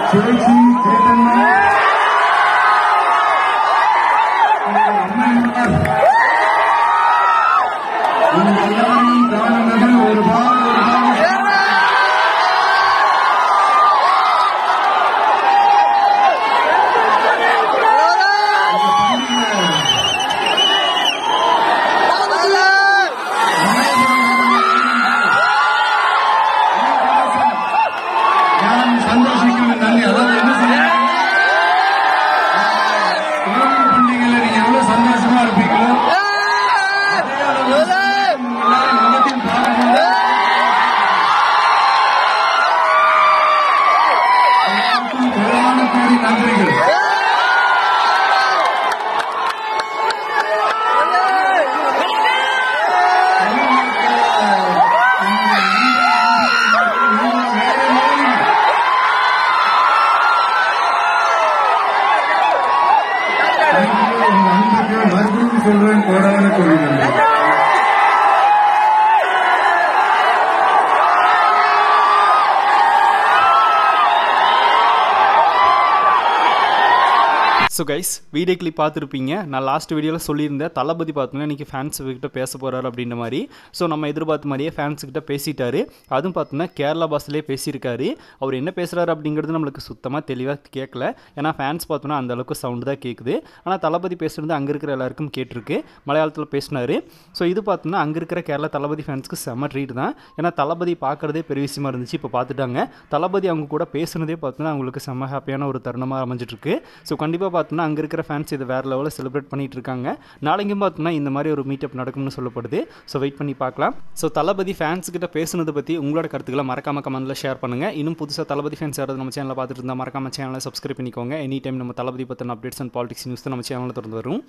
சேச்சி சேதன்மா எல்லாரையும் காணுங்கள். ஒரு சந்தோஷிக்கும் நன்றி. அதாவது என்ன சொல்றீங்க, பண்டிகையில நீங்க எவ்வளவு சந்தோஷமா இருப்பீங்களோ முகத்தில் பாருங்க. கோடான கோடி நன்றிகள். மறுபடியும் சொல்றேன், கோடான கோடி நன்றி. ஸோ கைஸ், வீடியோ கிளிப் பார்த்துருப்பீங்க. நான் லாஸ்ட் வீடியோவில் சொல்லியிருந்தேன், தளபதி பார்த்தோன்னா இன்றைக்கி ஃபேன்ஸுக்கிட்ட பேச போகிறாரு அப்படின்ற மாதிரி. ஸோ நம்ம எதிர்பார்த்த மாதிரியே ஃபேன்ஸுக்கிட்ட பேசிட்டாரு. அதுவும் பார்த்தோன்னா கேரளா பாஸ்லேயே பேசியிருக்காரு. அவர் என்ன பேசுகிறாரு அப்படிங்கிறது நம்மளுக்கு சுத்தமாக தெளிவாக கேட்கல. ஏன்னா ஃபேன்ஸ் பார்த்தோன்னா அந்தளவுக்கு சவுண்டு தான் கேட்குது. ஆனால் தளபதி பேசுகிறது அங்கே இருக்கிற எல்லாருக்கும் கேட்டிருக்கு. மலையாளத்தில் பேசினார். ஸோ இது பார்த்தோன்னா அங்கே இருக்கிற கேரளா தளபதி ஃபேன்ஸ்க்கு செம்ம ட்ரீட் தான். ஏன்னா தளபதி பார்க்குறதே பெரிய விஷயமா இருந்துச்சு. இப்போ பார்த்துட்டாங்க. தளபதி அவங்க கூட பேசுனதே பார்த்தோன்னா அவங்களுக்கு செம்ம ஹாப்பியான ஒரு தருணமாக அமைஞ்சிட்ருக்கு. ஸோ கண்டிப்பாக பார்த்தோன்னா அங்கே இருக்கிற ஃபேன்ஸ் இதை வேறு லெவலில் செலிப்ரேட் பண்ணிட்டு இருக்காங்க. நாளைக்கும் பார்த்தோன்னா இந்த மாதிரி ஒரு மீட்டப் நடக்கும்னு சொல்லப்படுது. ஸோ வெயிட் பண்ணி பார்க்கலாம். ஸோ தளபதி ஃபேன்ஸ்கிட்ட பேசுனதை பற்றி உங்களோட கருத்துக்களை மறக்காம கமெண்ட்டில் ஷேர் பண்ணுங்கள். இன்னும் புதுசாக தளபதி ஃபேன்ஸ் யாராவது நம்ம சேனலில் பார்த்துட்டு இருந்தால் மறக்காம சேனலை சப்ஸ்கிரைப் பண்ணிக்கோங்க. எனி டைம் நம்ம தளபதி பற்றின அப்டேட்ஸ் அண்ட் பாலிடிக்ஸ் நியூஸ் நம்ம சேனலில் தொடர்ந்து வரும்.